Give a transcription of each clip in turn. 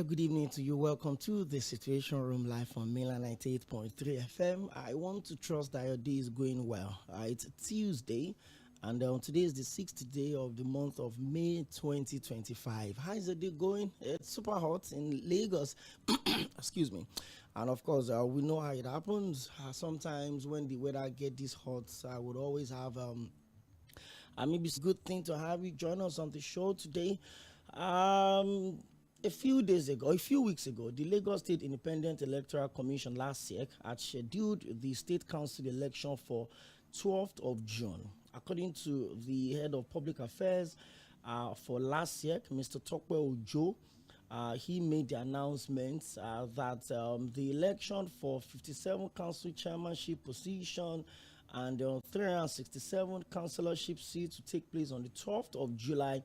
Good evening to you. Welcome to the Situation Room live on Mainland 98.3 FM. I want to trust that your day is going well. It's Tuesday, and today is the 6th day of the month of May 2025. How is the day going? It's super hot in Lagos. Excuse me. And of course, we know how it happens. Sometimes when the weather gets this hot, I would always have maybe it's a good thing to have you join us on the show today. A few weeks ago, the Lagos State Independent Electoral Commission (LASEC) had scheduled the state council election for 12th of June. According to the head of public affairs for LASEC, Mr. Tᴏᴜᴛᴜ, he made the announcement that the election for 57 council chairmanship position and 367 councillorship seats to take place on the 12th of July.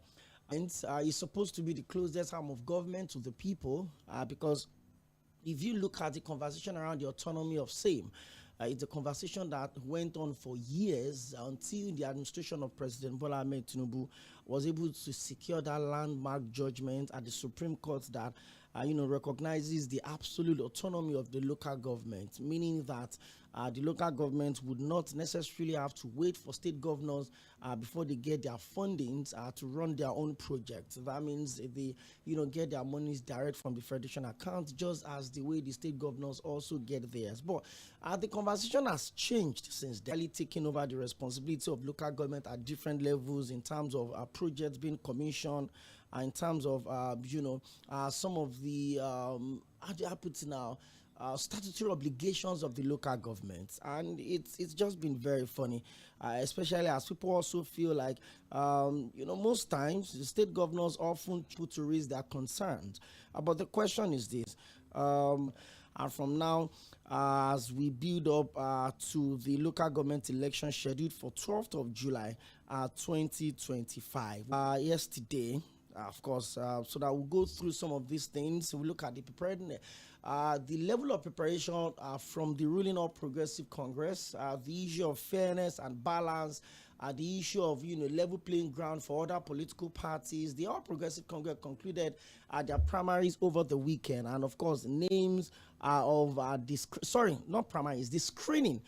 And it's supposed to be the closest arm of government to the people, because if you look at the conversation around the autonomy of same, it's a conversation that went on for years until the administration of President Bola Ahmed Tinubu was able to secure that landmark judgment at the Supreme Court that recognizes the absolute autonomy of the local government, meaning that the local government would not necessarily have to wait for state governors before they get their fundings to run their own projects. That means they get their monies direct from the federation account, just as the way the state governors also get theirs. But the conversation has changed since Delhi taking over the responsibility of local government at different levels in terms of projects being commissioned, in terms of some of the how do I put it now, statutory obligations of the local government. And it's just been very funny, especially as people also feel like most times the state governors often put to raise their concerns. But the question is this, and from now, as we build up to the local government election scheduled for 12th of July 2025, yesterday, of course, so that we'll go through some of these things. We'll look at the preparedness, the level of preparation from the ruling All Progressive Congress, the issue of fairness and balance, the issue of level playing ground for other political parties. The All Progressive Congress concluded their primaries over the weekend, and of course, names of the screening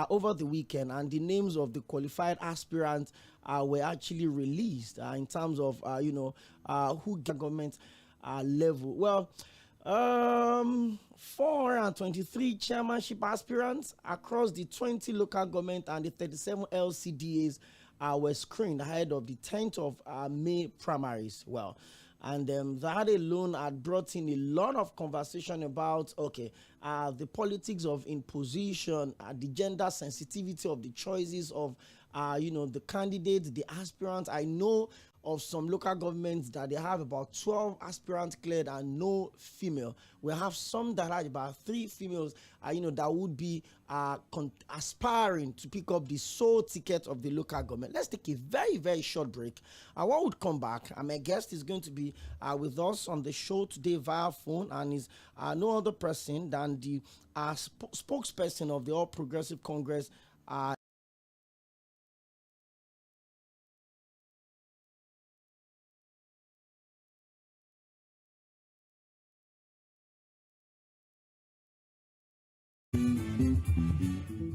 over the weekend, and the names of the qualified aspirants were actually released in terms of who get government level. Well, 423 chairmanship aspirants across the 20 local government and the 37 LCDAs were screened ahead of the 10th of May primaries. Well, and that alone had brought in a lot of conversation about, the politics of imposition, the gender sensitivity of the choices of, the candidates, the aspirants. I know of some local governments that they have about 12 aspirants cleared and no female. We have some that had about 3 females, that would be aspiring to pick up the sole ticket of the local government. Let's take a very, very short break. When we come back, my guest is going to be with us on the show today via phone, and is no other person than the spokesperson of the All Progressive Congress,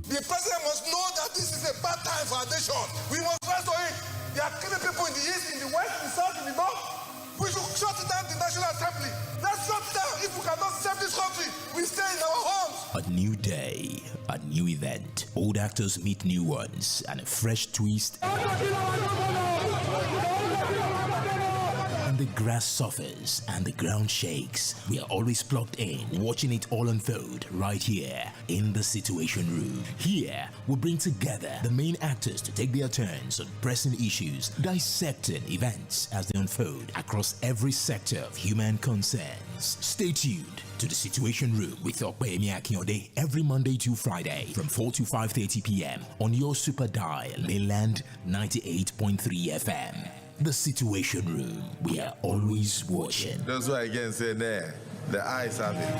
The president must know that this is a bad time for our nation. We must rise to it. They are killing people in the east, in the west, in the south, in the north. We should shut down the National Assembly. Let's shut down. If we cannot save this country, we stay in our homes. A new day, a new event. Old actors meet new ones, and a fresh twist. And the grass suffers and the ground shakes. We are always plugged in, watching it all unfold right here in the Situation Room. Here, we bring together the main actors to take their turns on pressing issues, dissecting events as they unfold across every sector of human concerns. Stay tuned to the Situation Room with Tᴏɪᴛᴛᴇ every Monday to Friday from 4 to 5:30 p.m. on your super dial, Mainland 98.3 FM. The Situation Room. We are always watching. That's why again say there, the eyes have it.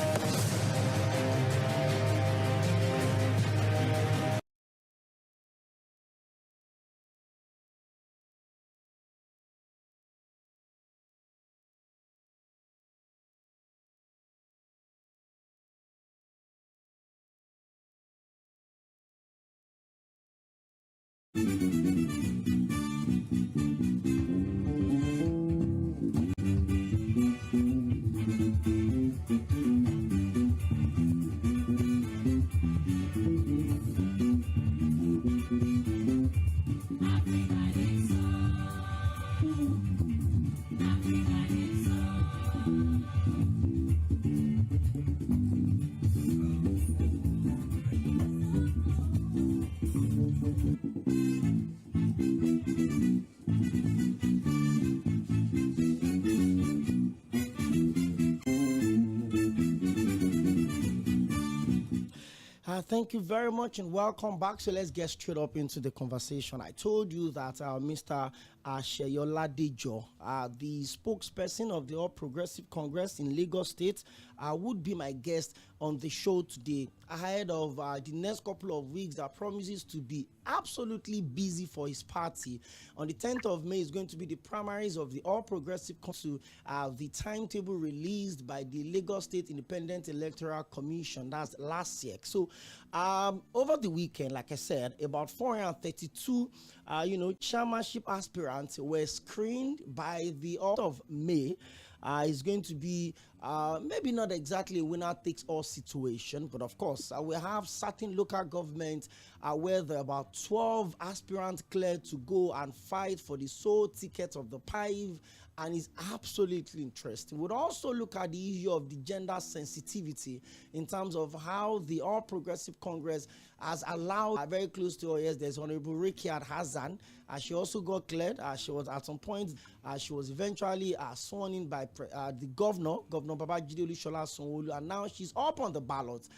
Thank you very much and welcome back. So let's get straight up into the conversation. I told you that Mr. L쏘ഭ, the spokesperson of the All Progressive Congress in Lagos State, would be my guest on the show today ahead of the next couple of weeks that promises to be absolutely busy for his party. On the 10th of May is going to be the primaries of the All Progressive Council, the timetable released by the Lagos State Independent Electoral Commission, that's L쏘łyʏ. So over the weekend, like I said, about 432 chairmanship aspirants were screened by the 8th of May. It's going to be maybe not exactly a winner takes all situation, but of course we have certain local governments where there are about 12 aspirants cleared to go and fight for the sole ticket of the Pᴏ, and it's absolutely interesting. We'll also look at the issue of the gender sensitivity in terms of how the All Progressive Congress has allowed, very close to her, yes, there's Honorable Rakiat Hassan. She also got cleared. She was at some point, she was eventually sworn in by the Governor Babajide Lᴏs Sᴛ쏘ᴜ, and now she's up on the ballot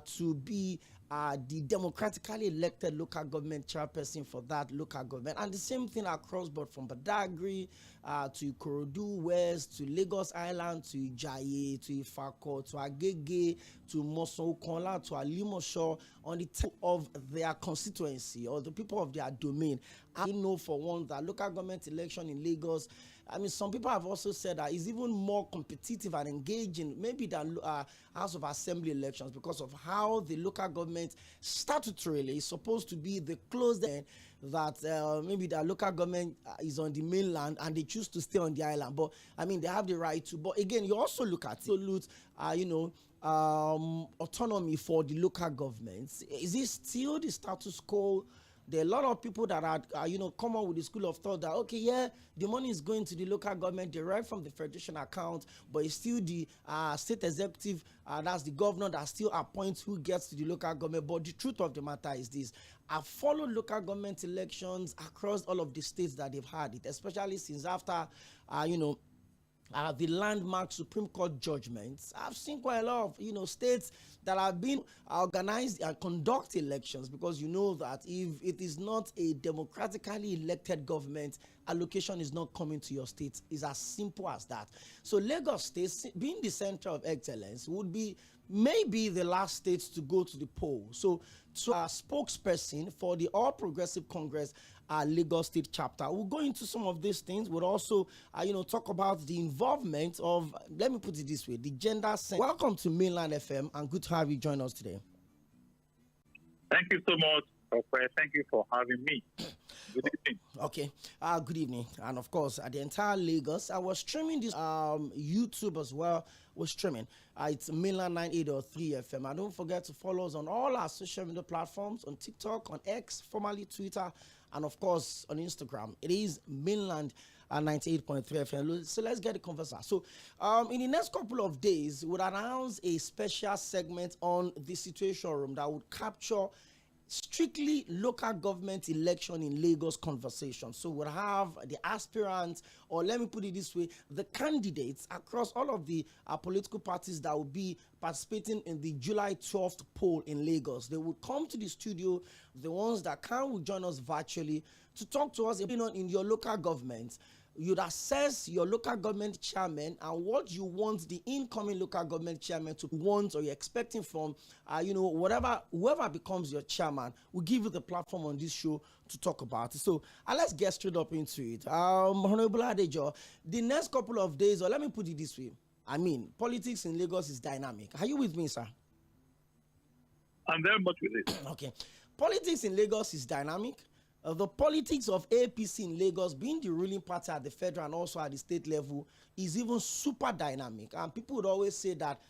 to be the democratically elected local government chairperson for that local government. And the same thing across board, from Badagry to Ikorodu West, to Lagos Island, to Ijaye, to Ifako, to Agege, to Mosokonla, to Alimosho, on the top of their constituency or the people of their domain. I know for one that local government election in Lagos, I mean, some people have also said that it's even more competitive and engaging maybe than House of Assembly elections, because of how the local government statutorily is supposed to be the closed end, that maybe the local government is on the mainland and they choose to stay on the island. But I mean, they have the right to. But again, you also look at absolute, autonomy for the local governments. Is it still the status quo? There are a lot of people that are, come up with the school of thought that, okay, yeah, the money is going to the local government derived from the federation account, but it's still the state executive, that's the governor, that still appoints who gets to the local government. But the truth of the matter is this: I've followed local government elections across all of the states that they've had it, especially since after, the landmark Supreme Court judgments. I've seen quite a lot of, states that have been organized and conduct elections, because you know that if it is not a democratically elected government, allocation is not coming to your state. It's as simple as that. So Lagos State, being the center of excellence, would be maybe the last state to go to the poll. So to our spokesperson for the All Progressive Congress Lagos State chapter, we'll go into some of these things. We'll also talk about the involvement of, let me put it this way, the gender sense. Welcome to Mainland FM, and good to have you join us today. Thank you so much. Thank you for having me. Good evening. Okay. Good evening. And of course, at the entire Lagos, I was streaming this YouTube as well we're streaming. It's Mainland 98.3 FM. And don't forget to follow us on all our social media platforms, on TikTok, on X, formerly Twitter, and of course on Instagram. It is Mainland 98.3 FM. So let's get the conversation. So in the next couple of days, we'll announce a special segment on the Situation Room that would capture strictly local government election in Lagos conversation. So we'll have the aspirants, or let me put it this way, the candidates across all of the political parties that will be participating in the July 12th poll in Lagos. They will come to the studio. The ones that can will join us virtually to talk to us about in your local government. You'd assess your local government chairman and what you want the incoming local government chairman to want, or you're expecting from, whoever becomes your chairman. We'll give you the platform on this show to talk about it. So let's get straight up into it. Honorable Adejo, the next couple of days, or let me put it this way, politics in Lagos is dynamic. Are you with me, sir? I'm very much with it. Okay. Politics in Lagos is dynamic. The politics of APC in Lagos, being the ruling party at the federal and also at the state level, is even super dynamic. And people would always say that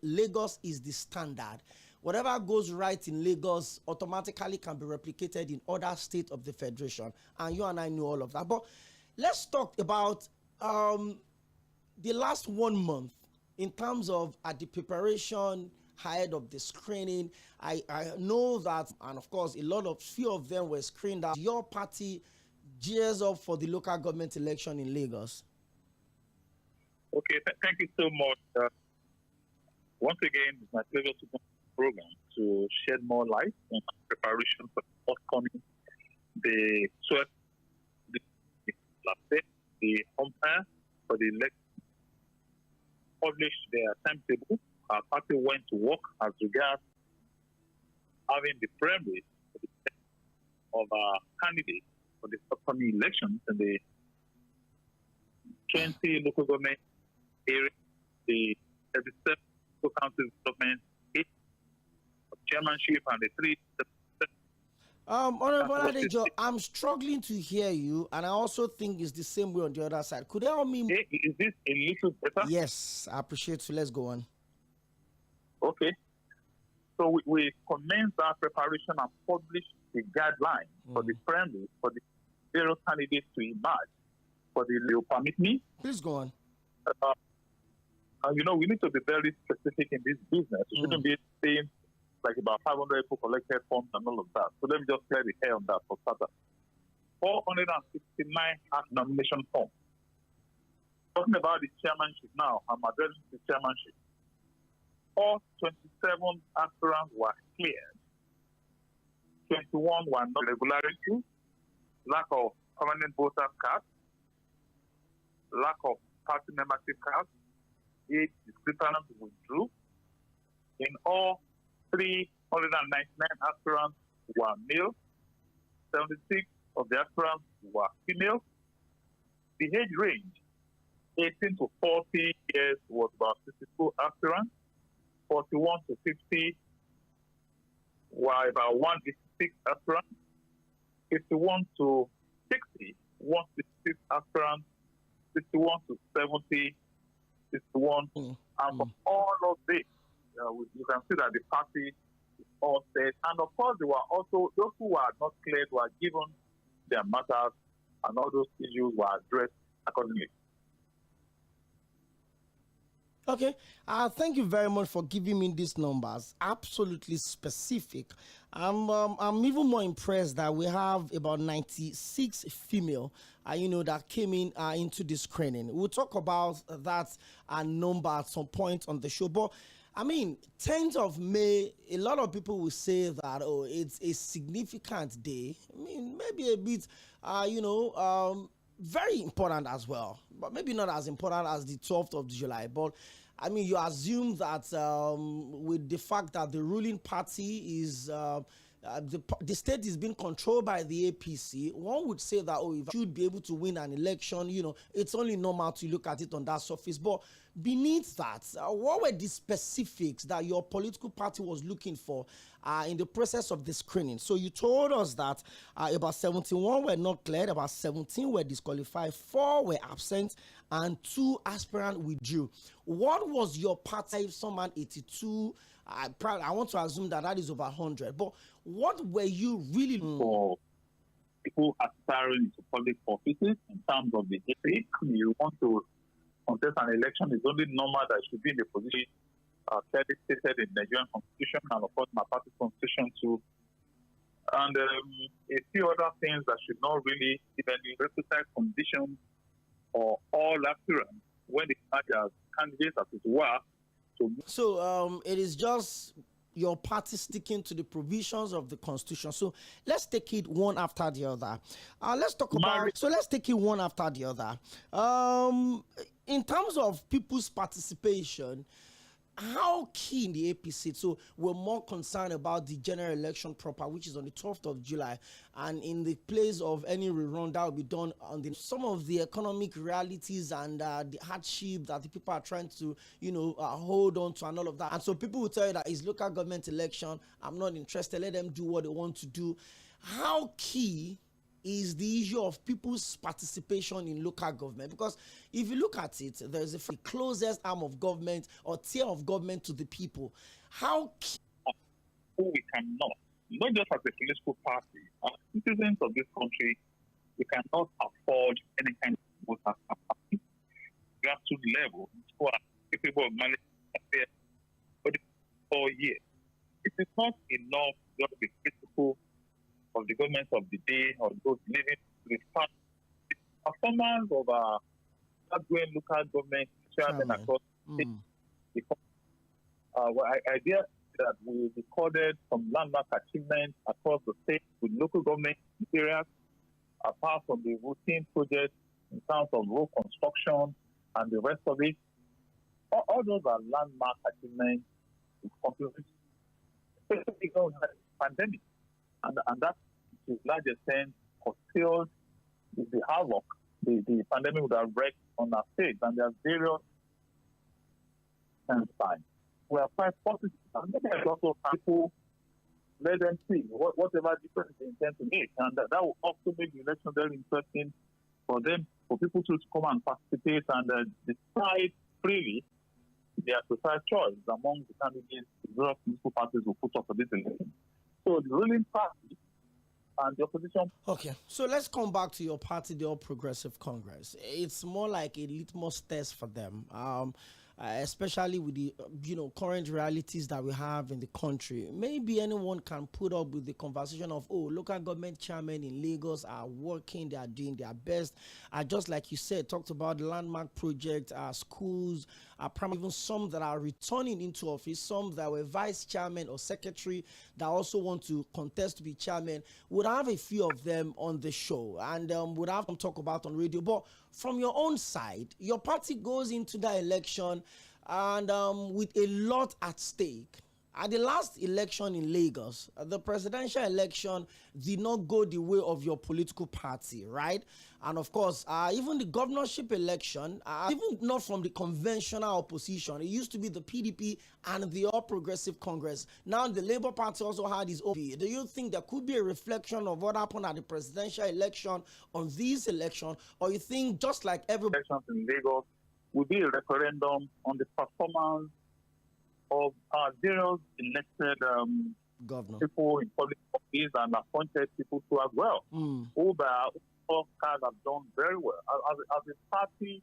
Lagos is the standard. Whatever goes right in Lagos automatically can be replicated in other states of the federation. And you and I know all of that. But let's talk about the last 1 month in terms of the preparation ahead of the screening. I know that, and of course, few of them were screened out. Your party gears up for the local government election in Lagos. Okay, thank you so much. Once again, it's my pleasure to come to the program to shed more light on preparation for the upcoming, the umpire for the election published their timetable. Our party went to work as regards having the primary of our candidates for the upcoming elections in the 20 local government areas, the 37 local council government, 8 chairmanship, and the 3. Honorable Adejo, I'm struggling to hear you, and I also think it's the same way on the other side. Could you help me? Is this a little better? Yes, I appreciate you. Let's go on. Okay. So we commenced our preparation and published the guidelines for the primary for the various candidates to emerge for the L쏘ḻɪᴏs. Please go on. We need to be very specific in this business. We shouldn't be saying like about 500 people collected forms and all of that. So let me just clear the hair on that for starters. 469 nomination forms. Talking about the chairmanship now, I'm addressing the chairmanship. All 27 aspirants were cleared. 21 were not irregularities, lack of permanent voter cards, lack of party membership cards, 8 discrepancies withdrew. In all, 399 aspirants were male, 76 of the aspirants were female. The age range, 18 to 40 years, was about 62 aspirants. 41 to 50 were about 186 aspirants. 51 to 60, 166 aspirants. 61 to 70, 61. And for all of this, you can see that the party is all set. And of course, there were also those who were not cleared were given their matters, and all those issues were addressed accordingly. Okay, thank you very much for giving me these numbers. Absolutely specific. I'm even more impressed that we have about 96 female, that came in into the screening. We'll talk about that number at some point on the show. But 10th of May, a lot of people will say that, it's a significant day. Maybe a bit, very important as well, but maybe not as important as the 12th of July. But you assume that with the fact that the ruling party is the state is being controlled by the APC, one would say that, oh, if you should be able to win an election, it's only normal to look at it on that surface. But beneath that, what were the specifics that your political party was looking for in the process of the screening? So you told us that about 71 were not cleared, about 17 were disqualified, 4 were absent, and 2 aspirants withdrew. What was your party? If someone 82, I want to assume that is over 100. But what were you really for people aspiring to public offices in terms of the ethic? You want to contest an election, it's only normal that you should be in the position clearly stated in the Nigerian Constitution and, of course, my party's Constitution too. And a few other things that should not really give any requisite conditions for all aspirants when they are as candidates, as it were. So it is just your party sticking to the provisions of the Constitution. So let's take it one after the other. Let's take it one after the other. In terms of people's participation, how key in the APC? So we're more concerned about the general election proper, which is on the 12th of July, and in the place of any rerun that will be done on some of the economic realities and the hardship that the people are trying to, hold on to and all of that. And so people will tell you that it's local government election. I'm not interested. Let them do what they want to do. How key is the issue of people's participation in local government? Because if you look at it, there's the closest arm of government or tier of government to the people. How we cannot, not just as a political party, as citizens of this country, we cannot afford any kind of voter campaign. Grassroots level, who are capable of managing affairs for the 4 years. It is not enough just to be critical of the government of the day or those living with the performance of our outgoing local government chairman across the state. Idea that we recorded some landmark achievements across the state with local government areas, apart from the routine projects in terms of road construction and the rest of it. All those are landmark achievements in contribution, especially during the pandemic. And that, to a large extent, curtailed the havoc the pandemic would have wreaked on our state. And there are various signs. We are quite positive. And then also people, let them see whatever difference they intend to make. And that will also make the election very interesting for them, for people to come and participate and decide freely their precise choice among the candidates the various political parties will put up for this election. So the ruling party and the opposition. Okay, so let's come back to your party, the All Progressive Congress. It's more like a litmus test for them, especially with the current realities that we have in the country. Maybe anyone can put up with the conversation of, local government chairmen in Lagos are working, they are doing their best. Just like you said, talked about the landmark project, schools, even some that are returning into office, some that were vice chairman or secretary that also want to contest to be chairman. Would have a few of them on the show and would have them talk about on radio. But from your own side, your party goes into that election and with a lot at stake. At the last election in Lagos, the presidential election did not go the way of your political party, right? And of course, even the governorship election, even not from the conventional opposition, it used to be the PDP and the All Progressive Congress. Now the Labour Party also had its own. Do you think there could be a reflection of what happened at the presidential election on this election? Or you think just like every elections in Lagos will be a referendum on the performance of our various elected people in public office and appointed people too as well, who by all have done very well. As a party,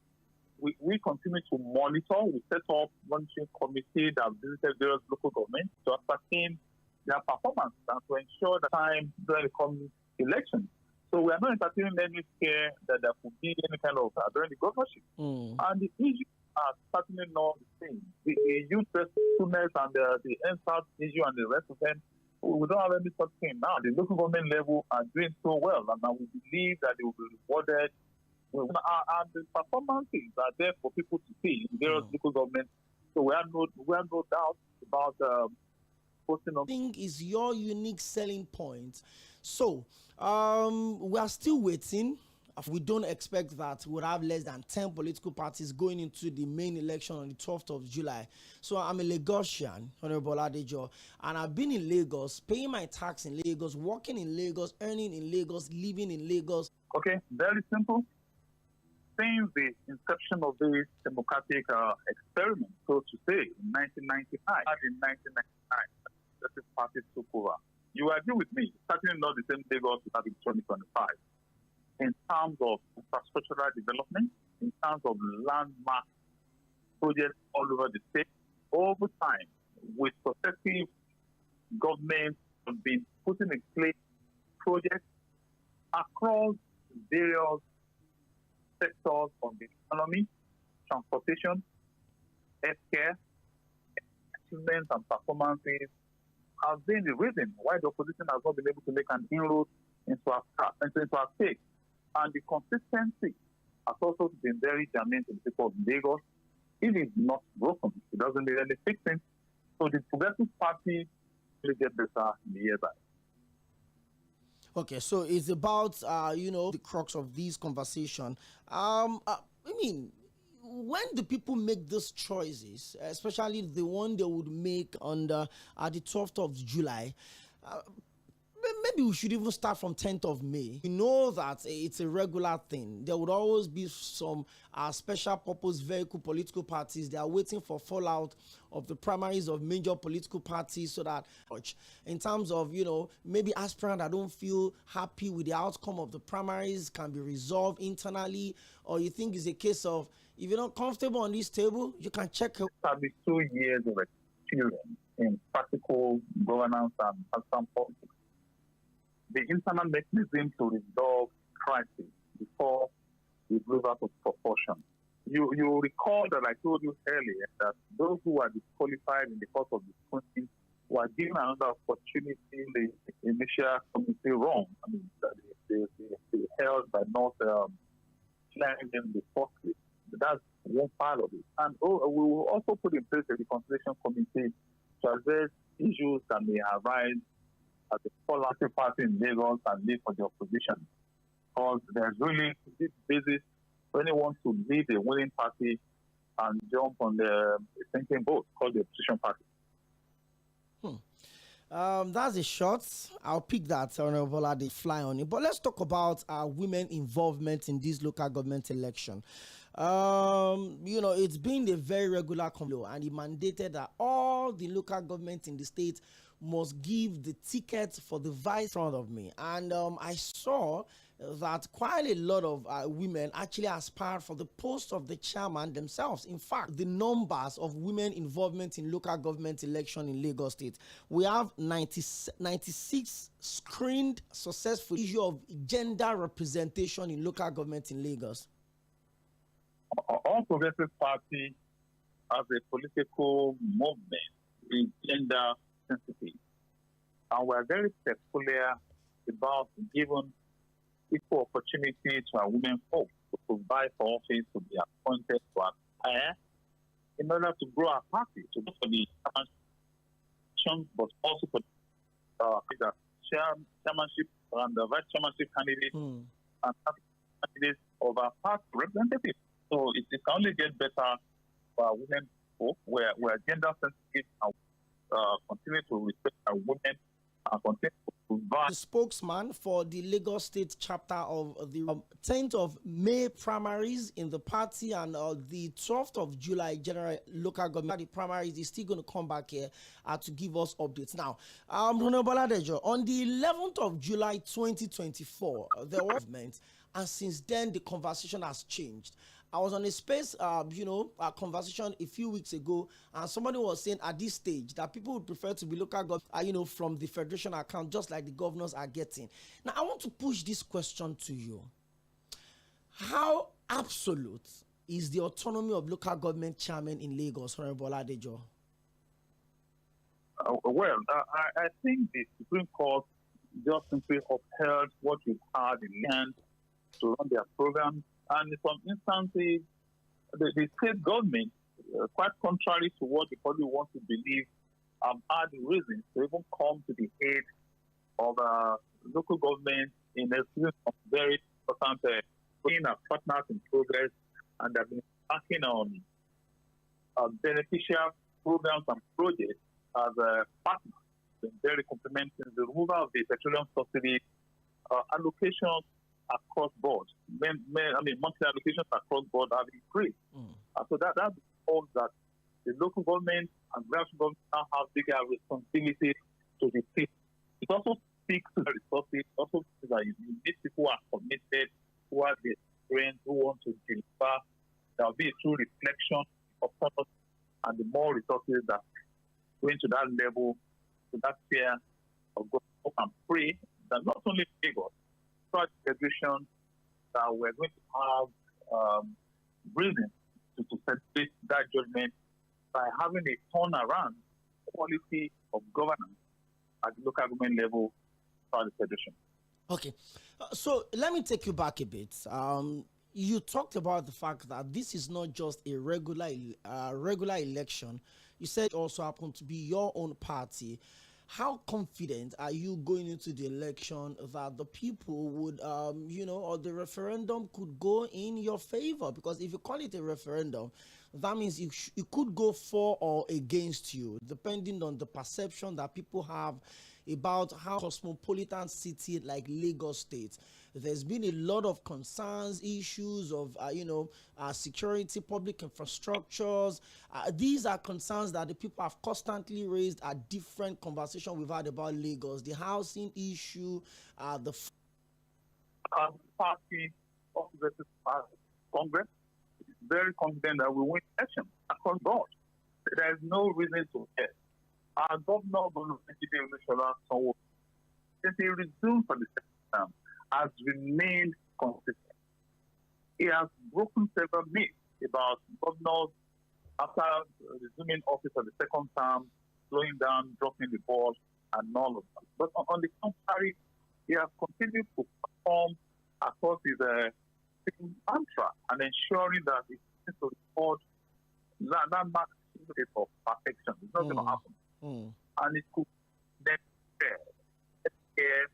we continue to monitor. We set up monitoring committee that visited various local governments to ascertain their performance and to ensure the time during the coming election. So we are not entertaining any fear that there could be any kind of during the governorship. And the issues are certainly not the same. The youth restlessness and the NSAS issue and the rest of them, we don't have any such thing now. The local government level are doing so well, and we believe that they will be rewarded. And the performances are there for people to see in various local governments. So we have no doubt about posting on. I think is your unique selling point. So we are still waiting. We don't expect that we'll have less than 10 political parties going into the main election on the 12th of July. So I'm a Lagosian, Honorable Lᴏᴏ, and I've been in Lagos, paying my tax in Lagos, working in Lagos, earning in Lagos, living in Lagos. Okay, very simple. Since the inception of this democratic experiment, so to say, in 1999, the party took over. You agree with me, certainly not the same Lagos we have in 2025. In terms of infrastructural development, in terms of landmark projects all over the state, over time, with successive governments have been putting in place projects across various sectors of the economy, transportation, healthcare, achievements and performances have been the reason why the opposition has not been able to make an inroad into our state. And the consistency has also been very germane to the people of Lagos. It is not broken. It doesn't need any fixing. So the Progressive Party will get better in the years ahead. Okay, so it's about, the crux of this conversation. When do people make these choices, especially the one they would make on the 12th of July? Maybe we should even start from 10th of May. We know that it's a regular thing. There would always be some special purpose vehicle political parties. They are waiting for fallout of the primaries of major political parties so that in terms of, maybe aspirant that don't feel happy with the outcome of the primaries can be resolved internally, or you think it's a case of if you're not comfortable on this table, you can check it. It has been 2 years of experience in practical governance and national politics. The internal mechanism to resolve crisis before it goes out of proportion. You recall that I told you earlier that those who are disqualified in the course of the scrutiny were given another opportunity in the initial committee wrong. I mean, they held by not clearing them the first place. That's one part of it. And we will also put in place a reconciliation committee to address issues that may arise as a political party in Lagos and lead for the opposition. Because there's really this basis when anyone wants to lead a winning party and jump on the thinking boat called the opposition party. That's a shot. I'll pick that, Honorable Lᴏᴏ, fly on it. But let's talk about women involvement in this local government election. It's been a very regular and it mandated that all the local government in the state must give the ticket for the vice front of me. And I saw that quite a lot of women actually aspired for the post of the chairman themselves. In fact, the numbers of women involvement in local government election in Lagos State, we have 96 screened successful issue of gender representation in local government in Lagos. All Progressive Party as a political movement is gender sensitive. And we're very peculiar about giving equal opportunity to our women folks to vie for office, to be appointed, to aspire, in order to grow our party, to go for the chairmanship, but also for the chairmanship and the vice chairmanship candidate and candidates of our party representatives. So it can only get better for our women folk. We're gender sensitive and continue to respect our women and continue to provide. The spokesman for the Lagos State chapter of the 10th of May primaries in the party and the 12th of July general local government the primaries is still going to come back here to give us updates. Now, Honorable Lᴏᴏ, on the 11th of July 2024, there was movement, and since then the conversation has changed. I was on a space, a conversation a few weeks ago, and somebody was saying at this stage that people would prefer to be local government, from the federation account, just like the governors are getting. Now, I want to push this question to you. How absolute is the autonomy of local government chairmen in Lagos, Honorable Lᴏᴏ? I think the Supreme Court just simply upheld what we've had in hand to run their program. And in some instances, the state government, quite contrary to what the public wants to believe, had the reason to even come to the aid of local government in a series of very important being as partners in progress, and have been working on beneficial programs and projects as a partner, very complementing the removal of the petroleum subsidy allocations across board. Monthly allocations across board have increased. So that's all that the local government and grassroots government now have bigger responsibility to the people. It also speaks to the resources, also means that you need people who are committed, who are the experience, who want to deliver. There will be a true reflection of purpose, and the more resources that go into that level, to that sphere of God, and pray that not only Lagos, but federation, that we're going to have reason to celebrate that judgment by having a turnaround quality of governance at the local government level for the federation. Okay, so let me take you back a bit. You talked about the fact that this is not just a regular election. You said it also happened to be your own party. How confident are you going into the election that the people would, or the referendum could go in your favor? Because if you call it a referendum, that means it could go for or against you, depending on the perception that people have about how cosmopolitan city like Lagos State. There's been a lot of concerns, issues of, security, public infrastructures. These are concerns that the people have constantly raised at different conversations we've had about Lagos. The housing issue, the party of the Congress is very confident that we win election across board. There is no reason to care. Our governor, Tᴏɪᴛᴛᴇʀ Mdzo, since he resumed for the second term, has remained consistent. He has broken several myths about governors after resuming office for the second term, slowing down, dropping the ball, and all of that. But on the contrary, he has continued to perform across his mantra and ensuring that he continues to record landmark of perfection. It's not going to happen. And it could then care,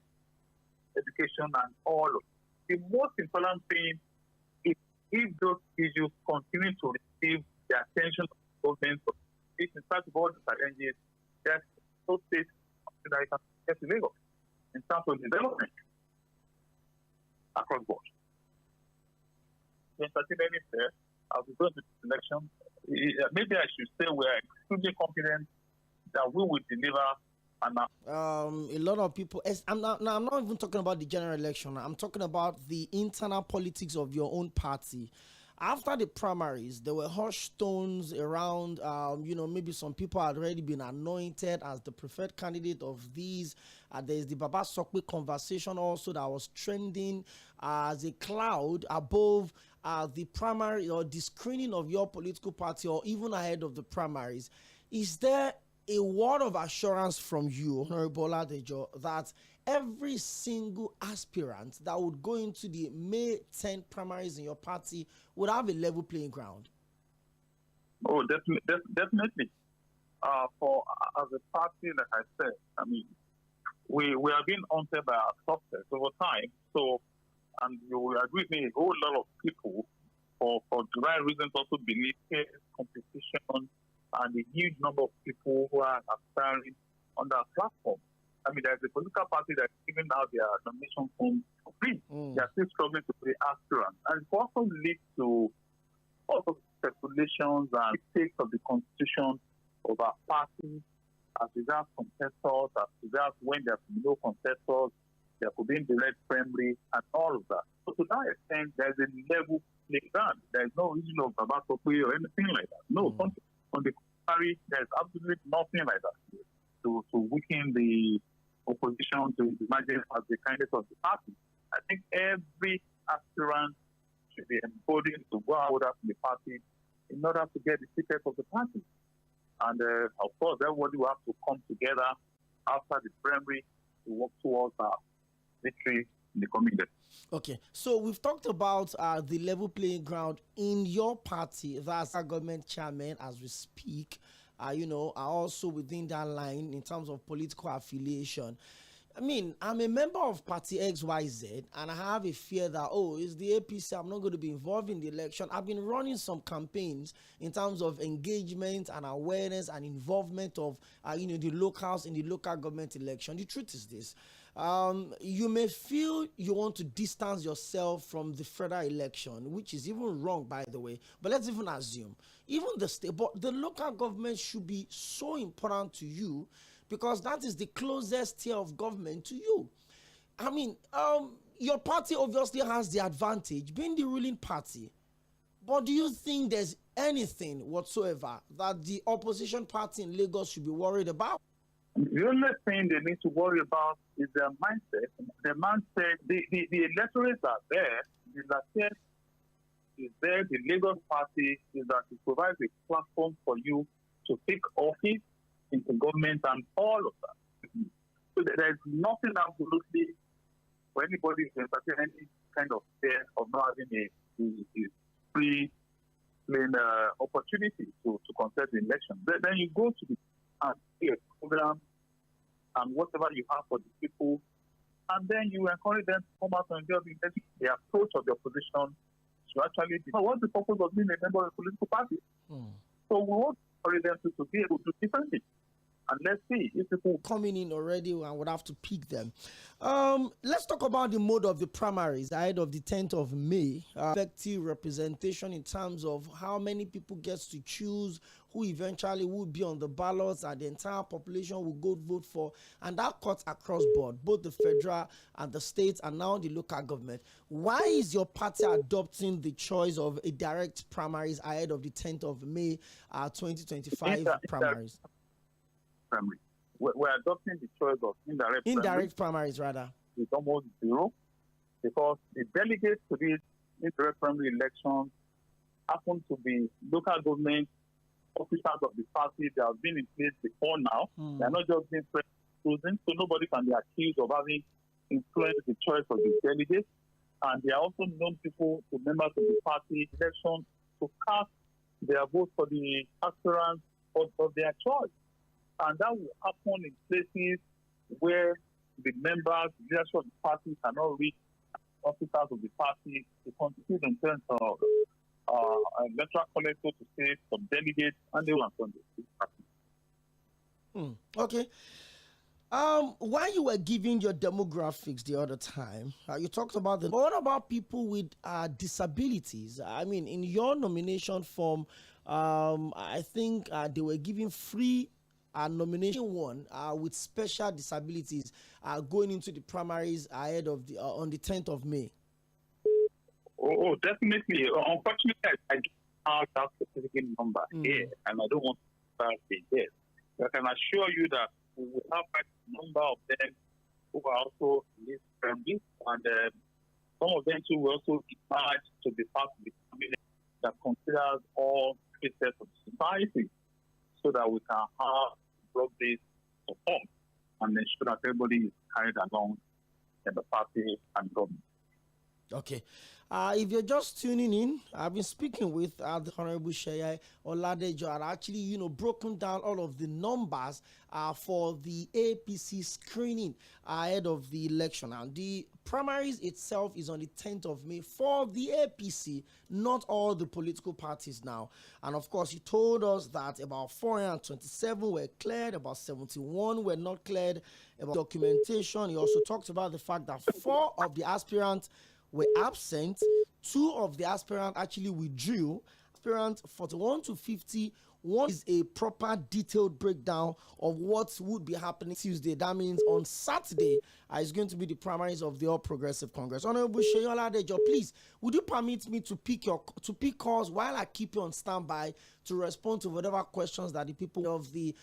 education, and all of it. The most important thing is if those issues continue to receive the attention of the government, in spite of all the challenges, there's no state that can get to Lagos in terms of development across board. The entertainment is there. As we go to the election, maybe I should say we are extremely confident that we will deliver. A lot of people. I'm not even talking about the general election. I'm talking about the internal politics of your own party. After the primaries, there were hushed tones around. Maybe some people had already been anointed as the preferred candidate of these. There's the Baba Sokwe conversation also that was trending as a cloud above the primary or the screening of your political party, or even ahead of the primaries. Is there a word of assurance from you, Honorable L쏘ḻɪᴏs, that every single aspirant that would go into the May 10 primaries in your party would have a level playing ground? Oh, definitely. As a party, like I said, we have been haunted by our success over time. So, and you will agree with me, a whole lot of people, for the right reasons, also believe in competition and the huge number of people who are aspiring on that platform. There's a political party that's giving out their nomination form for free. They are still struggling to be aspirants. And it also leads to all sorts of speculations and mistakes of the constitution of our party as regards contestants, as regards when there could be no contestants, there could be indirect primary, and all of that. So to that extent, there's a level playing ground. There's no reason of Baba Sokwe or anything like that. No, on the contrary, there's absolutely nothing like that to weaken the opposition to imagine as the candidate of the party. I think every aspirant should be emboldened to go out to the party in order to get the ticket of the party. And of course, everybody will have to come together after the primary to work towards our victory in the coming days. Okay, so we've talked about the level playing ground in your party. That's our government chairman as we speak. are also within that line in terms of political affiliation. I mean, I'm a member of Party XYZ, and I have a fear that, it's the APC, I'm not going to be involved in the election. I've been running some campaigns in terms of engagement and awareness and involvement of, the locals in the local government election. The truth is this. You may feel you want to distance yourself from the federal election, which is even wrong, by the way. But let's even assume, even the state, but the local government should be so important to you, because that is the closest tier of government to you. I mean, your party obviously has the advantage, being the ruling party. But do you think there's anything whatsoever that the opposition party in Lagos should be worried about? The only thing they need to worry about is their mindset. The mindset, the electorates are there. The Lᴏᴜ is there. The Lagos party is that it provides a platform for you to take office into government and all of that. So there's nothing absolutely for anybody to entertain any kind of fear of not having a free, plain opportunity to contest the election. Then you go to the program and whatever you have for the people, and then you encourage them to come out and enjoy the approach of the opposition to actually be. What's the purpose of being a member of a political party? So we want to encourage them to be able to do differently. And let's see if people coming in already, and would have to pick them. Let's talk about the mode of the primaries ahead of the 10th of May. Effective representation in terms of how many people gets to choose who eventually will be on the ballots, and the entire population will go vote for, and that cuts across board, both the federal and the state and now the local government. Why is your party adopting the choice of a direct primaries ahead of the 10th of May 2025 primaries? Primary. We're adopting the choice of indirect primaries rather. It's almost zero, because the delegates to these indirect primary elections happen to be local government officers of the party. They have been in place before now. They're not just being chosen, so nobody can be accused of having influenced the choice of the delegates. And they are also known people to members of the party election to cast their vote for the aspirants of their choice. And that will happen in places where the members, leadership of the party cannot reach officers of the party to constitute themselves electoral college, so to say, some delegates, and they want to the party. Okay. While you were giving your demographics the other time, you talked about them. What about people with disabilities? I mean, in your nomination form, I think they were giving free nomination one with special disabilities going into the primaries ahead of the on the 10th of May. Oh, definitely. Unfortunately, I don't have that specific number here, and I don't want to say this. I can assure you that we will have a number of them who are also list friendly, and some of them too will also be charged to be part of the family that considers all facets of society, so that we can have broad-based support and ensure that everybody is carried along in the party and government. Okay. If you're just tuning in, I've been speaking with the Honorable Tᴏɪᴏ Sᴛ쏘ᴛ and actually, broken down all of the numbers for the APC screening ahead of the election. And the primaries itself is on the 10th of May for the APC, not all the political parties now. And of course, he told us that about 427 were cleared, about 71 were not cleared, about documentation. He also talked about the fact that 4 of the aspirants were absent. 2 of the aspirants actually withdrew. Aspirant 41 to 50. One is a proper detailed breakdown of what would be happening Tuesday. That means on Saturday is going to be the primaries of the All Progressive Congress. Honorable L쏘ജឡᴏs, please, would you permit me to pick calls while I keep you on standby to respond to whatever questions that the people of the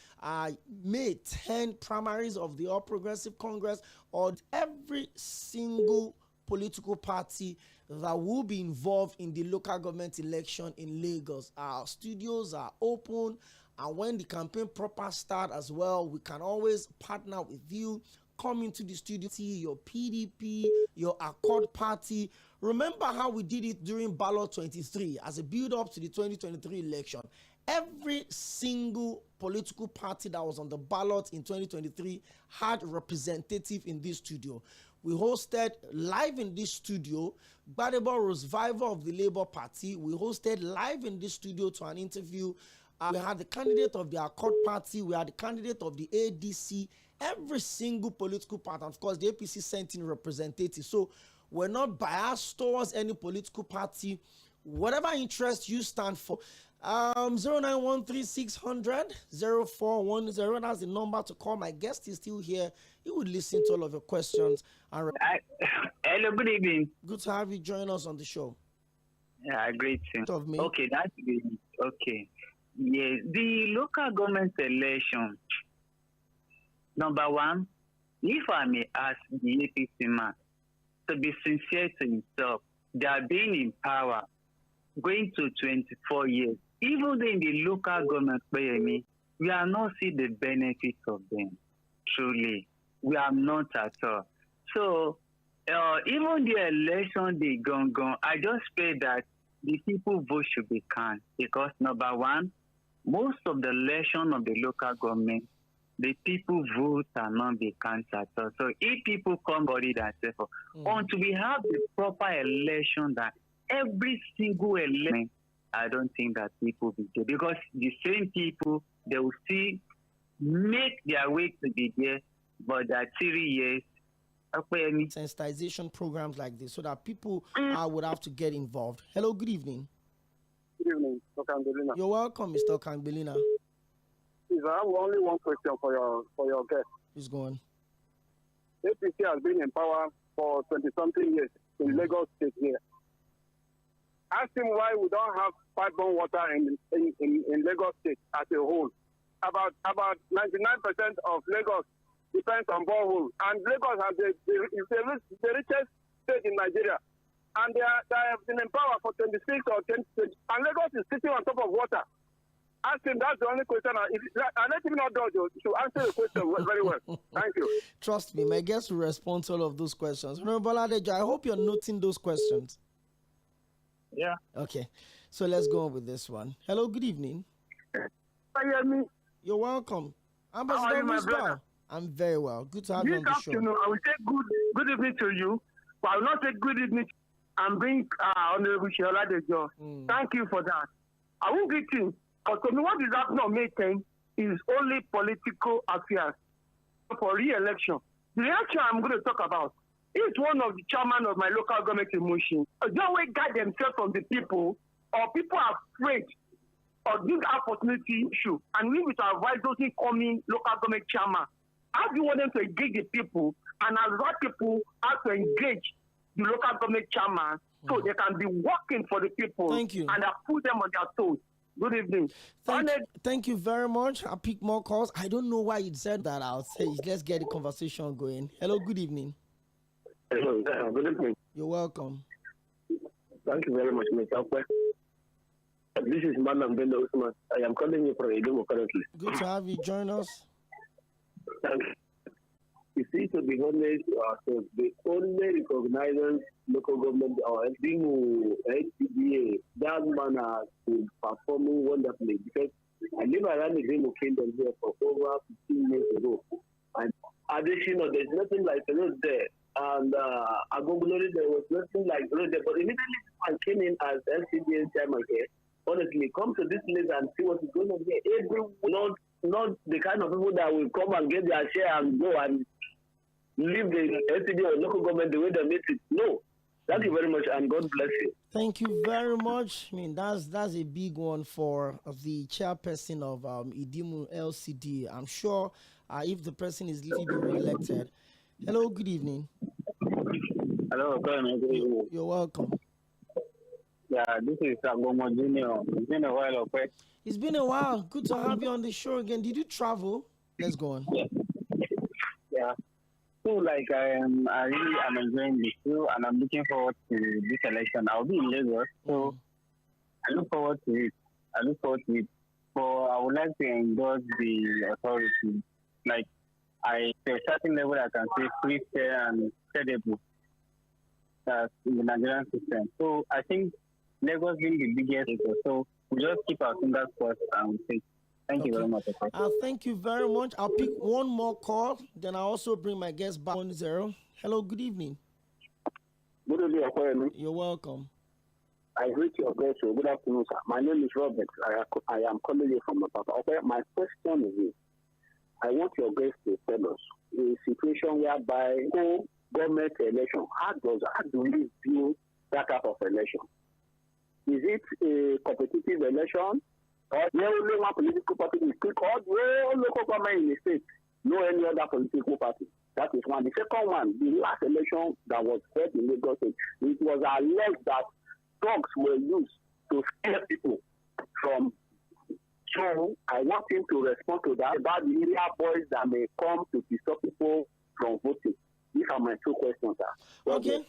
May 10 primaries of the All Progressive Congress, or every single political party that will be involved in the local government election in Lagos? Our studios are open, and when the campaign proper start as well, we can always partner with you. Come into the studio, see your PDP, your Accord party. Remember how we did it during ballot 23 as a build-up to the 2023 election. every single political party that was on the ballot in 2023 had representative in this studio. We hosted live in this studio Gbadebo Revival of the Labour Party. We hosted live in this studio to an interview. We had the candidate of the Accord Party. We had the candidate of the ADC. Every single political party. And of course, the APC sent in representatives. So we're not biased towards any political party. Whatever interest you stand for. 0913-600-0410. That's the number to call. My guest is still here. He would listen to all of your questions. Hello, good evening. Good to have you join us on the show. Yeah, great. Of me. Okay, that's good. Okay. Yes, the local government election. Number one, if I may ask the APC man to be sincere to himself, they are being in power, going to 24 years. Even in the local government, we are not seeing the benefits of them. Truly, we are not at all. So, even the election they gone, I just pray that the people vote should be canned because number one, most of the election of the local government, the people vote are not be canned at all. So, if people come body themselves, until we have the proper election that every single election, I don't think that people will do because the same people they will still make their way to be there, but that 3 years. Sensitization programs like this so that people would have to get involved. Hello, good evening. Good evening, Dr. Angelina. You're welcome, Mr. Kangbelina. Please, I have only one question for your guest. Please go on. APC has been in power for 20-something years in Lagos State here. Ask him why we don't have pipe-borne water in Lagos State as a whole. About 99% of Lagos depends on borehole, and Lagos has the richest state in Nigeria, and they have been in power for 26 or 10 states, and Lagos is sitting on top of water. Ask him, that's the only question. And let him not dodge you. To answer the question very well. Thank you. Trust me, my guest will respond to all of those questions. Remember, Lᴏᴜ, I hope you're noting those questions. Yeah. Okay, so let's go on with this one. Hello, good evening. Can you hear me? You're welcome. How are you, my brother? I'm very well. Good to have you on the show. I will say good evening to you, but I will not say good evening and bring Honorable Lᴏᴜ. Thank you for that. I won't greet him, because to me what is happening on May 10 is only political affairs for re-election. The election I'm going to talk about is one of the chairman of my local government in Mushin. They always guide themselves from the people, or people are afraid of this opportunity issue. And we will advise those incoming local government chairman. How do you want them to engage the people, and as that people have to engage the local government chairman so they can be working for the people. Thank you. And put them on their toes. Good evening. Thank you very much. I'll pick more calls. I don't know why you said that. I'll say let's get the conversation going. Hello, good evening. Hello, good evening. You're welcome. Thank you very much, Mr. This is Madam Benda Usman. I am calling you from Idomo currently. Good to have you join us. Thank you. You see, to be honest, the only recognized local government or LCDA, that man is performing wonderfully because I live around the Demo Kingdom here for over 15 years ago. And additional, there's nothing like the road there. And Agogolori, there was nothing like the road there. But immediately I came in as LCDA chairman here. Honestly, come to this place and see what is going on here. Everyone, not the kind of people that will come and get their share and go and leave the LCD or local government the way they make it. No. Thank you very much, and God bless you. Thank you very much. I mean, that's a big one for the chairperson of Idimu LCD. I'm sure if the person is re-elected. Hello, good evening. Hello, good evening. You're welcome. Yeah, this is Agomo Junior. It's been a while, okay? It's been a while. Good to have you on the show again. Did you travel? Let's go on. Yeah. So, like, I really am enjoying the show, and I'm looking forward to this election. I'll be in Lagos, so I look forward to it. But I would like to endorse the authority. Like, to a certain level, I can say free, fair, and credible in the Nigerian system. So, I think Lagos being the biggest, so We just keep our fingers crossed and see. Thank you very much. Thank you very much. I'll pick one more call, then I'll also bring my guest back on 0. Hello, good evening. Good evening, Okoyemi. You're welcome. I greet your guest. Good afternoon, sir. My name is Robert. I am calling you from Papa. Okay, my question is this. I want your guest to tell us a situation whereby government election, how do we view that type of election? Is it a competitive election? Or only one political party is picked, or the local government in the state, no any other political party? That is one. The second one, the last election that was held in Lagos State, it was alleged that drugs were used to scare people from. So I want him to respond to that about the area boys that may come to disturb people from voting. These are my two questions, sir. Okay.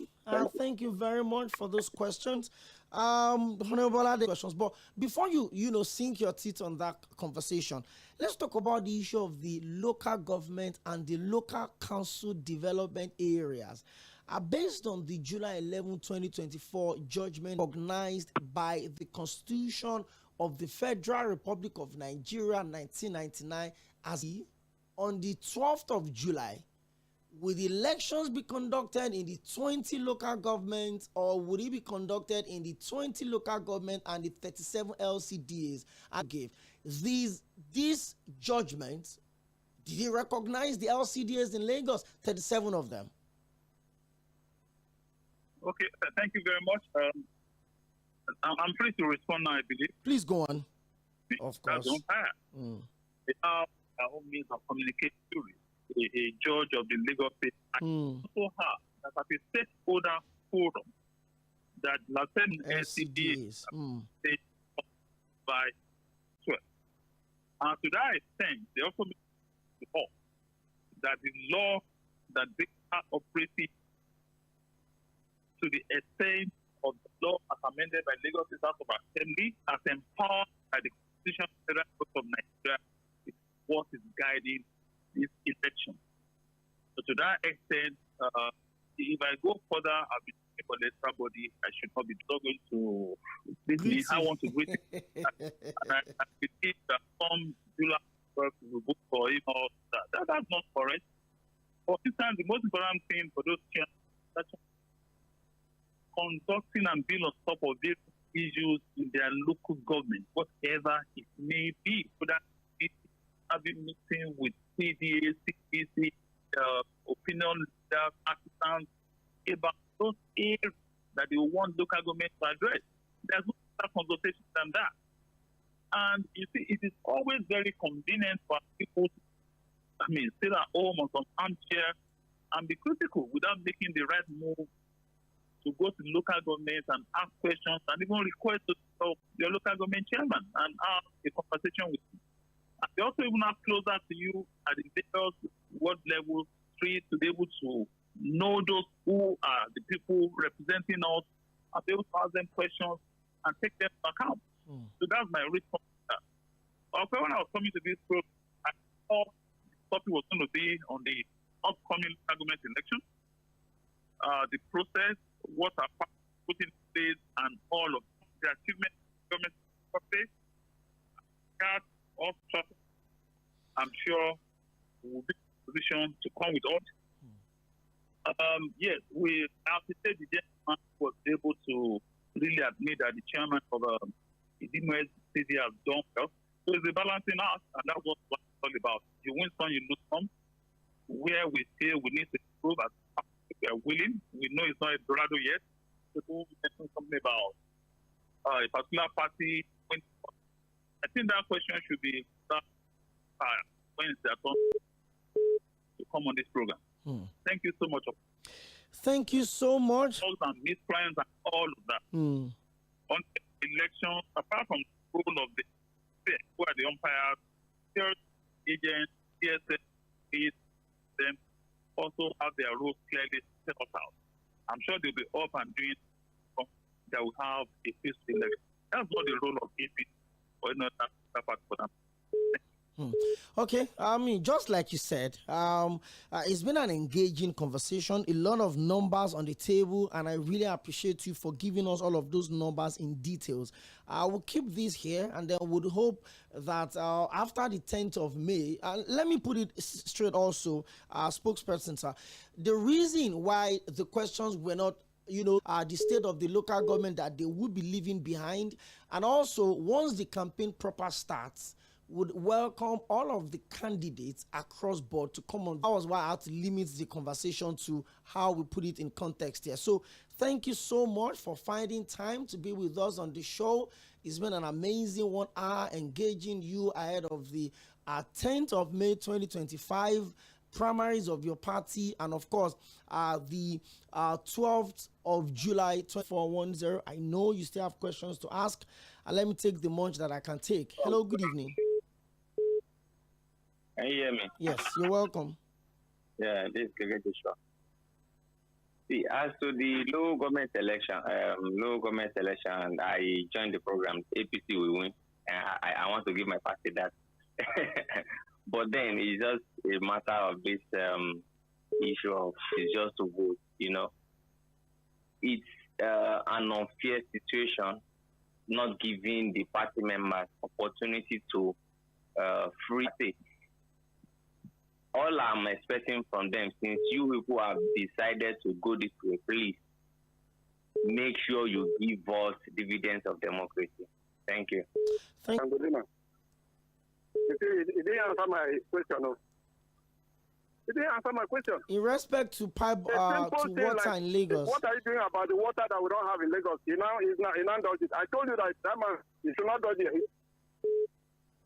Thank you very much for those questions. Honorable, the questions. But before you sink your teeth on that conversation, let's talk about the issue of the local government and the local council development areas. Based on the July 11, 2024 judgment recognized by the Constitution of the Federal Republic of Nigeria 1999 as on the 12th of July, will elections be conducted in the 20 local governments, or would it be conducted in the 20 local government and the 37 LCDAs? I gave these judgments. Did he recognize the LCDAs in Lagos? 37 of them. Okay, thank you very much. I'm free to respond now, I believe. Please go on. Of course. They have their own means of communicating with a judge of the Lagos State. Also have that at a stakeholder forum that LCDAs by 12. And to that extent, they also make the law that the law that they are operating to the extent of the law as amended by Lagos State House of Assembly as empowered by the Constitution of the Federal Republic of Nigeria is what is guiding this election. So to that extent, if I go further, I'll be speaking for the extra body. I should not be struggling to greet me. I want to greet it. And I believe that some July work will vote for him or that's not correct. For instance, the most important thing for those that's conducting and being on top of these issues in their local government, whatever it may be. So that it's having meeting with CDA, CPC, opinion leaders, assistants about those areas that they want local government to address. There's no other consultation than that. And you see, it is always very convenient for people to, sit at home on some armchair and be critical without making the right move to go to local government and ask questions and even request to your local government chairman and have a conversation with you. And they also even have closer to you at the various ward level street to be able to know those who are the people representing us and be able to ask them questions and take them into account. So that's my response to that. Also, when I was coming to this program, I thought the topic was going to be on the upcoming local government election, the process, what are put in place, and all of the achievements of the government process. I'm sure we will be in a position to come with all. Yes, we have to say the gentleman was able to really admit that the chairman of the Iḍimos city has done well. So it's a balancing act, and that's what it's all about. You win some, you lose some. Where we feel we need to improve as we are willing. We know it's not a Dorado yet. People mentioned something about a particular party. I think that question should be when it's their turn to come on this program. Thank you so much. Thank you so much. And miscrimes and all of that. On the election, apart from the role of the who are the umpires, agents, CSS, them also have their roles clearly set out. I'm sure they'll be up and doing that will have a peaceful election. That's not the role of AP or another part for them. Okay, I mean, just like you said, it's been an engaging conversation, a lot of numbers on the table, and I really appreciate you for giving us all of those numbers in details. I will keep this here, and then would hope that after the 10th of May, let me put it straight also, spokesperson, sir, the reason why the questions were not the state of the local government that they would be leaving behind, and also once the campaign proper starts, would welcome all of the candidates across board to come on. That was why I had to limit the conversation to how we put it in context here. So thank you so much for finding time to be with us on the show. It's been an amazing 1 hour engaging you ahead of the 10th of May 2025 primaries of your party, and of course the 12th of July 2410. I know you still have questions to ask, and let me take the much that I can take. Hello, good evening. Can you hear me? Yes, you're welcome. Yeah, this is Tᴏᴜ. See, as to the local government election, I joined the program. APC will win, and I want to give my party that. But then it's just a matter of this issue of it's just to vote. It's an unfair situation, not giving the party members opportunity to free say. All I'm expecting from them, since you people have decided to go this way, please make sure you give us dividends of democracy. Thank you. Thank you. It didn't answer my question. It didn't answer my question. In respect to pipe to water in Lagos. What are you doing about the water that we don't have in Lagos? He now does it. I told you that man, he should not do it.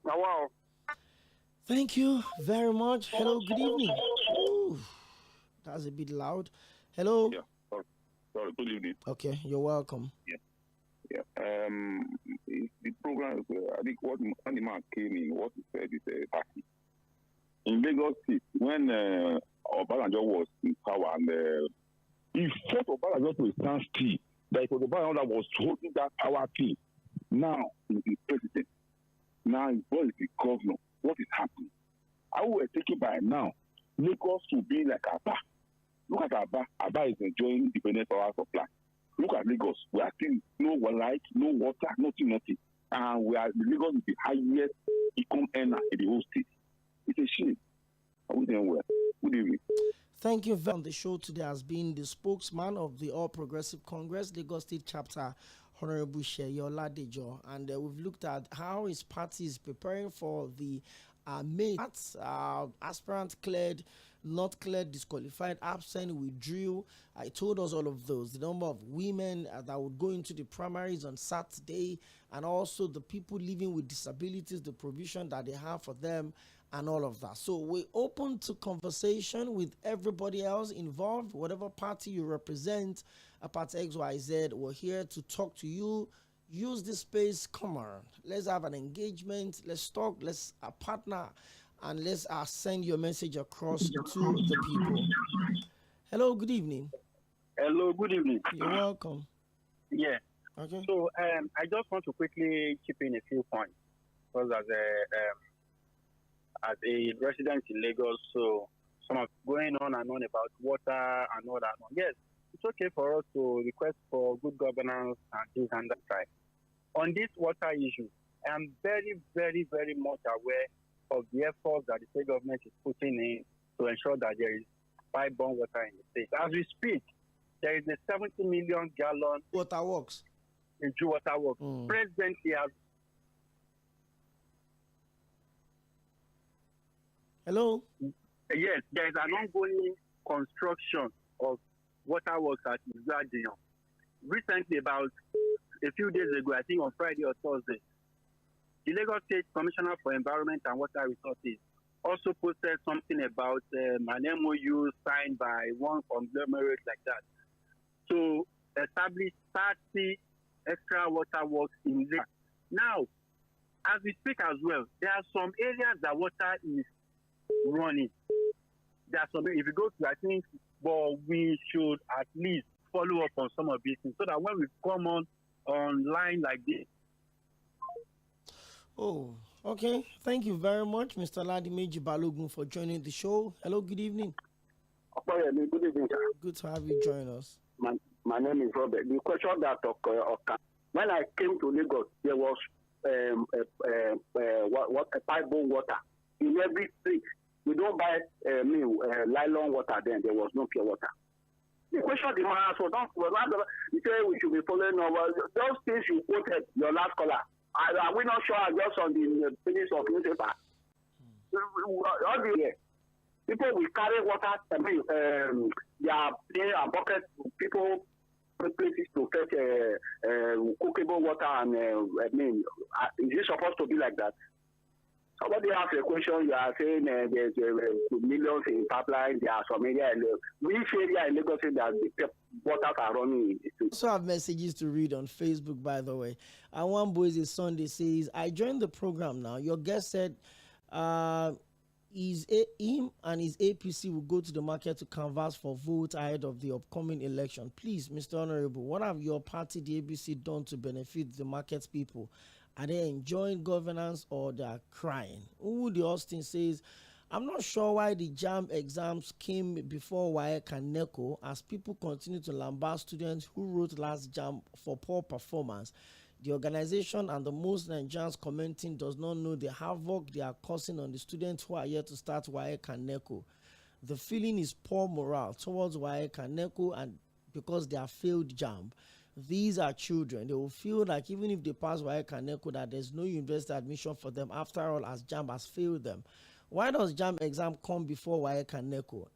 Now, wow. Thank you very much. Hello, good evening. Ooh, that's a bit loud. Hello. Yeah. Sorry. Good evening. Okay, you're welcome. Yeah. The program. I think when the man came in, what he said is a party in Lagos State when Obasanjo was in power, and he fought Obasanjo to a standstill. That it was Obasanjo that was holding that power key. Now he's the president. Now he's the governor. What is happening? I will take it by now. Lagos will be like Aba. Look at Aba. Aba is enjoying independent power supply. Look at Lagos. We are still no light, no water, nothing. And Lagos is the highest income earner in the whole state. It's a shame. Are we doing well? Good evening. Thank you. On the show today has been the spokesman of the All Progressive Congress, Lagos State Chapter, Honorable L쏘ജᴜ, and we've looked at how his party is preparing for the aspirant cleared, not cleared, disqualified, absent, withdrew. I told us all of those, the number of women that would go into the primaries on Saturday, and also the people living with disabilities, the provision that they have for them, and all of that. So we're open to conversation with everybody else involved, whatever party you represent, a party XYZ. We're here to talk to you. Use this space. Come on, let's have an engagement. Let's talk. Let's partner, and let's send your message across to the people. Hello, good evening. Hello, good evening. You're welcome. Yeah. Okay. So I just want to quickly chip in a few points, because as a resident in Lagos, so some of going on and on about water and all that. Yes, it's okay for us to request for good governance and this and that type. On this water issue, I am very, very, very much aware of the efforts that the state government is putting in to ensure that there is pipe-borne water in the state. As we speak, there is a 70 million gallon water works. Water works. Presently, hello? Yes, there is an ongoing construction of waterworks at L쏘ജᴜ. Recently, about a few days ago, I think on Friday or Thursday, the Lagos State Commissioner for Environment and Water Resources also posted something about an MOU signed by one conglomerate like that to establish 30 extra waterworks in Lagos. Now, as we speak as well, there are some areas that water is running. There are some, if you go to, I think, but we should at least follow up on some of these things so that when we come online like this. Oh, okay. Thank you very much, Mr. Ladimeji Balogun, for joining the show. Hello, good evening. Good evening, sir. Good to have you join us. My name is Robert. The question that when I came to Lagos, there was a pipe-borne water in every street. We don't buy nylon water then. There was no pure water. The question the man asked was you say we should be following over those things you quoted your last caller. Are we not sure just on the pages of newspaper? All the people will carry water. They are playing a bucket. People places to fetch cookable water, and is it supposed to be like that? Somebody asked a question. You are saying there's millions in pipeline. There are some area. Which area in Lagos that the waters are running? I also have messages to read on Facebook, by the way. And one boy is Sunday says, I joined the program now. Your guest said him and his APC will go to the market to canvass for votes ahead of the upcoming election. Please, Mr. Honorable, what have your party, the APC, done to benefit the market people? Are they enjoying governance or they are crying? The Austin says, I'm not sure why the JAMB exams came before WAEC and NECO, as people continue to lambast students who wrote last JAMB for poor performance. The organization and the most Nigerians commenting does not know the havoc they are causing on the students who are yet to start WAEC and NECO. The feeling is poor morale towards WAEC and NECO, and because they have failed JAMB. These are children. They will feel like even if they pass WAEC and NECO, that there's no university admission for them after all, as JAMB has failed them. Why does JAMB exam come before WAEC and NECO?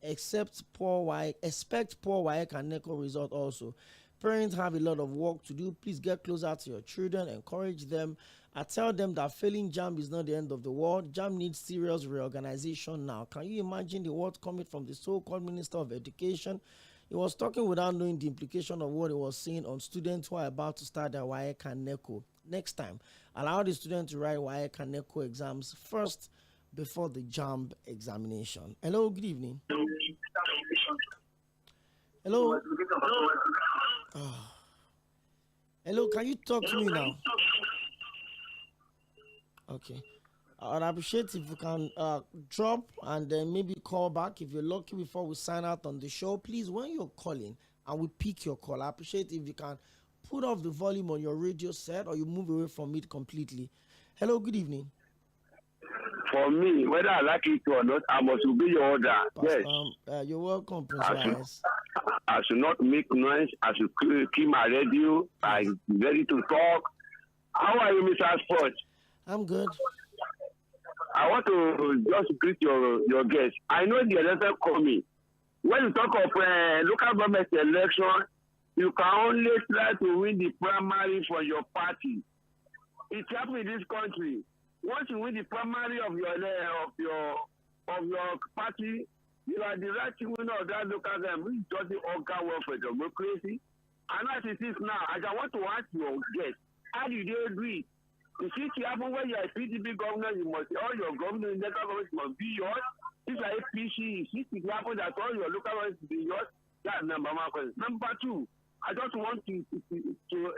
Expect poor WAEC and NECO result also. Parents have a lot of work to do. Please get closer to your children, encourage them. I tell them that failing JAMB is not the end of the world. JAMB needs serious reorganization now. Can you imagine the words coming from the so-called Minister of Education? He was talking without knowing the implication of what he was saying on students who are about to start their WAEC and NECO. Next time, allow the students to write WAEC and NECO exams first before the JAMB examination. Hello, good evening. Hello. Oh. Hello, can you talk to me now? Okay. I'd appreciate if you can drop and then maybe call back if you're lucky before we sign out on the show. Please, when you're calling and we pick your call, I appreciate if you can put off the volume on your radio set or you move away from it completely. Hello, good evening. For me, whether I like it or not, I must obey your order. Pastor, yes. You're welcome, Prince. I should not make noise. I should keep my radio. I'm ready to talk. How are you, Mr. Sport? I'm good. I want to just greet your guest. I know the election coming. When you talk of local government election, you can only try to win the primary for your party. It's happening in this country. Once you win the primary of your party, you are the right winner of that local government, which does the O꽌 for democracy. And as it is now, I want to ask your guest, how did they do it? If it happen when you are a PDP governor, you must all your government local government must be yours. If you are APC, if it happen that all your local government be yours, that's number one question. Number two, I just want to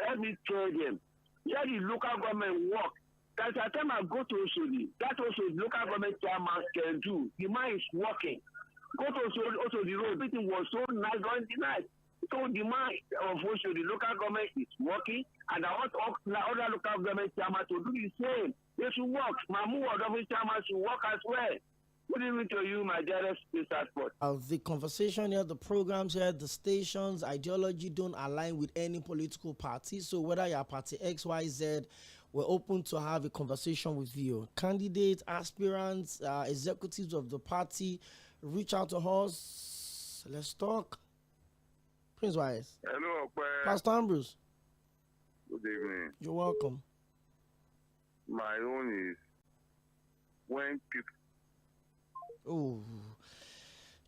help me tell them, where the local government work. That's the time I go to L쏘ḻɪ. That also local government chairman can do. The man is working. Go to also the road. Everything was so nice on the night. So the man of L쏘ḻɪ, the local government is working, and I want other local government chairman to do the same. They should work. Mamu Odofin chairman should work as well. Good evening to you, my dearest Mr. Sport. The conversation here, the programs here, the stations, ideology don't align with any political party. So whether you're party X, Y, Z, we're open to have a conversation with you. Candidates, aspirants, executives of the party, reach out to us. Let's talk. Prince Wise. Hello, Pastor Ambrose. Good evening. You're welcome. My own is when people. Oh,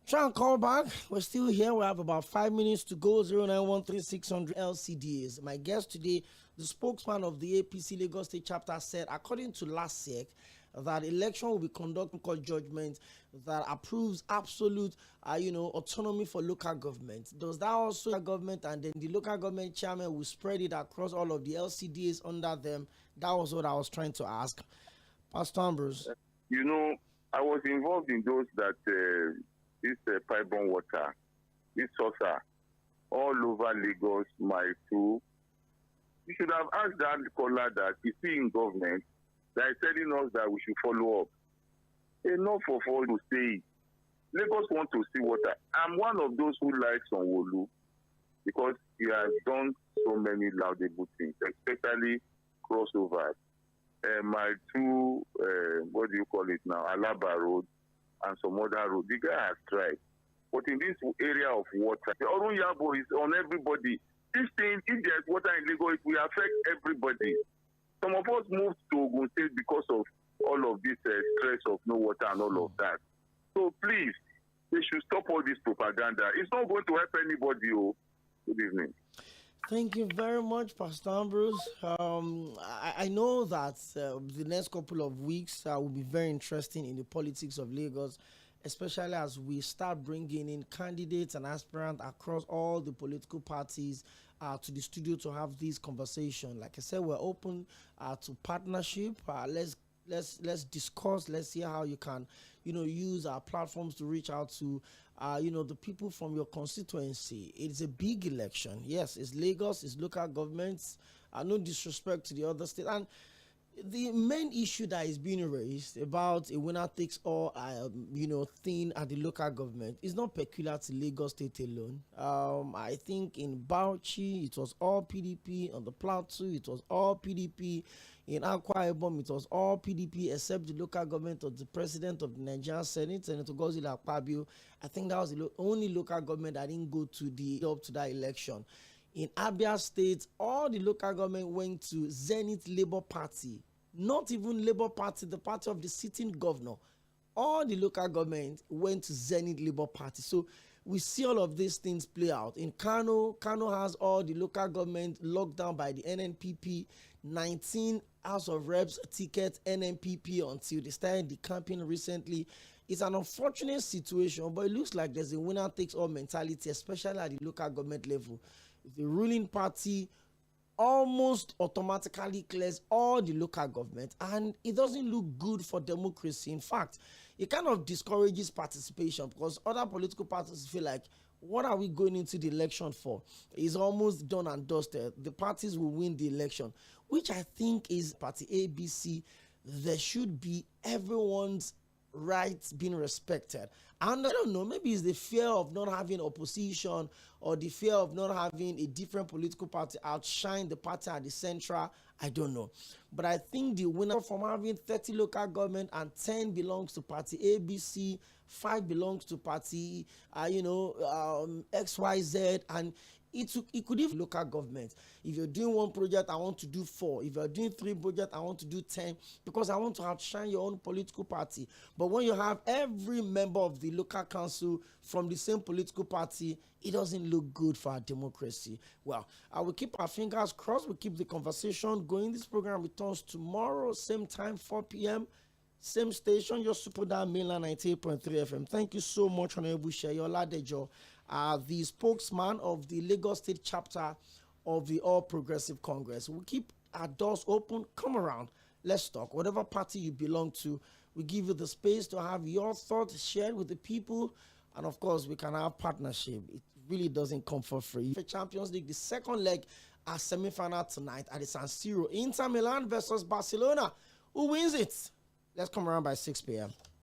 try and call back. We're still here. We have about 5 minutes to go. 0913-600 LCDs. My guest today, the spokesman of the APC Lagos State chapter, said, according to LASEC, that election will be conducted court judgment that approves absolute, autonomy for local government. Does that also government, and then the local government chairman will spread it across all of the LCDs under them? That was what I was trying to ask. Pastor Ambrose. You know, I was involved in those that this pipe-borne water, this saucer, all over Lagos, my too. You should have asked that caller that is he in government that is telling us that we should follow up. Enough of all to say. Lagos want to see water. I'm one of those who likes Sanwo-Olu because he has done so many laudable things, especially crossovers. My two, what do you call it now, Alaba Road and some other road. The guy has tried. But in this area of water, the Orun Yabo is on everybody. This thing, if there's water in Lagos, it will affect everybody. Some of us moved to Ogun State because of all of this stress of no water and all of that. So please, they should stop all this propaganda. It's not going to help anybody. Oh. Good evening. Thank you very much, Pastor Ambrose. I know that the next couple of weeks will be very interesting in the politics of Lagos, especially as we start bringing in candidates and aspirants across all the political parties to the studio to have this conversation. Like I said, we're open to partnership. Let's discuss. Let's see how you can, use our platforms to reach out to, the people from your constituency. It's a big election. Yes, it's Lagos, it's local governments. No disrespect to the other state. And the main issue that is being raised about a winner takes all, thing at the local government is not peculiar to Lagos State alone. I think in Bauchi, it was all PDP. On the Plateau, it was all PDP. In Akwa Ibom, it was all PDP except the local government of the president of the Nigerian Senate, Senator Godswill Akpabio. I think that was the only local government that didn't go to up to that election. In Abia State, all the local government went to Zenith Labour Party. Not even Labour Party, the party of the sitting governor. All the local government went to Zenith Labour Party. So we see all of these things play out. In Kano has all the local government locked down by the NNPP. 19 House of Reps ticket NNPP until they started the campaign recently. It's an unfortunate situation, but it looks like there's a winner takes all mentality, especially at the local government level. The ruling party almost automatically clears all the local government, and it doesn't look good for democracy. In fact, it kind of discourages participation because other political parties feel like, what are we going into the election for? It's almost done and dusted. The parties will win the election, which I think is party ABC. There should be everyone's rights being respected. And I don't know, maybe it's the fear of not having opposition or the fear of not having a different political party outshine the party at the central. I don't know. But I think the winner from having 30 local government and 10 belongs to party ABC, 5 belongs to party, XYZ, and it could even local government. If you're doing one project, I want to do 4. If you're doing 3 projects, I want to do 10 because I want to outshine your own political party. But when you have every member of the local council from the same political party, it doesn't look good for our democracy. Well, I will keep our fingers crossed. We'll keep the conversation going. This program returns tomorrow, same time, 4 p.m., same station, your Super Down Mainland 98.3 FM. Thank you so much, Honorable L쏘ഭ, the spokesman of the Lagos State chapter of the All Progressive Congress. We'll keep our doors open. Come around. Let's talk. Whatever party you belong to, we give you the space to have your thoughts shared with the people. And of course, we can have partnership. It really doesn't come for free. For Champions League, the second leg are semi-final tonight at the San Siro. Inter Milan versus Barcelona. Who wins it? Let's come around by 6 p.m.